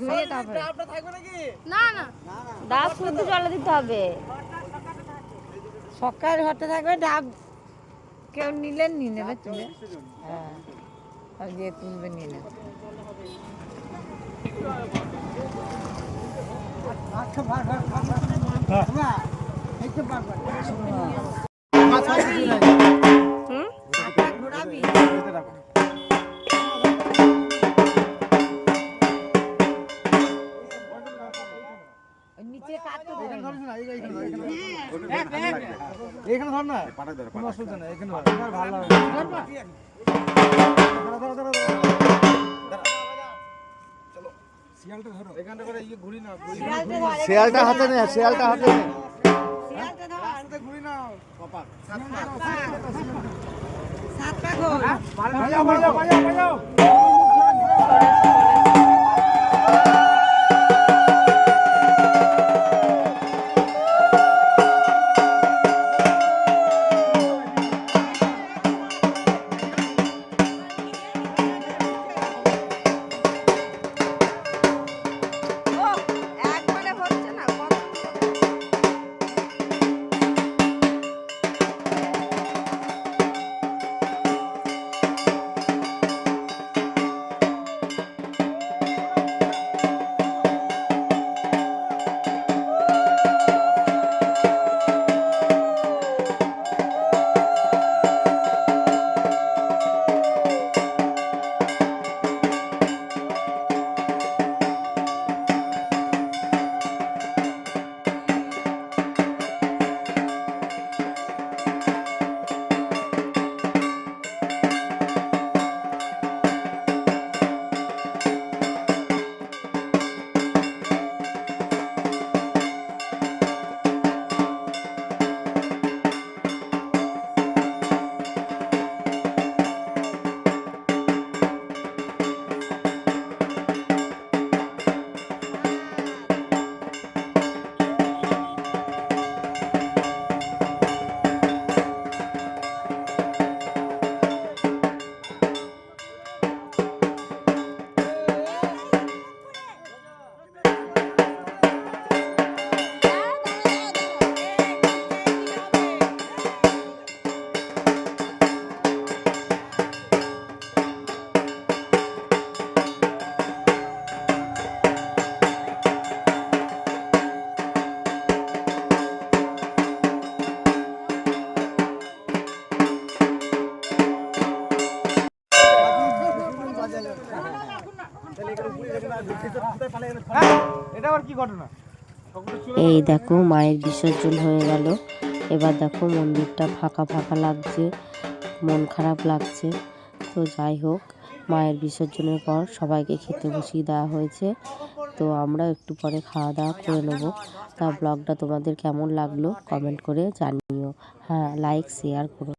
ধুয়ে তারপরে না না ডাব শুধু জলে দিতে হবে। সকাল হতে থাকবে, ডাব কেউ নিলে নিয়ে নেবে, তুলে হ্যাঁ আর যে তুলবে নিয়ে নেবে। নিচে কাটতে এখানে ধর না, কোনো অসুবিধা নেই, এখানে ধর, ভালো লাগবে। শিয়ালটা ধরো, এখানটা করে ইয়ে ঘুরি না, শিয়ালটা হাতে নে, শিয়ালটা হাতে নে, শিয়ালটা ঘুরি না, পাপা সাতটা গোল, বাজাও বাজাও বাজাও বাজাও। এই দেখো মায়ের বিসর্জন হয়ে গেল। এবার দেখো মন্দিরটা ফাঁকা ফাঁকা লাগছে, মন খারাপ লাগছে। তো যাই হোক, মায়ের বিসর্জনের পর সবাইকে খেতে বসিয়ে দেওয়া হয়েছে। তো আমরা একটু পরে খাওয়া দাওয়া করে নেবো। তা ব্লগটা তোমাদের কেমন লাগলো কমেন্ট করে জানিও। হ্যাঁ, লাইক শেয়ার করো।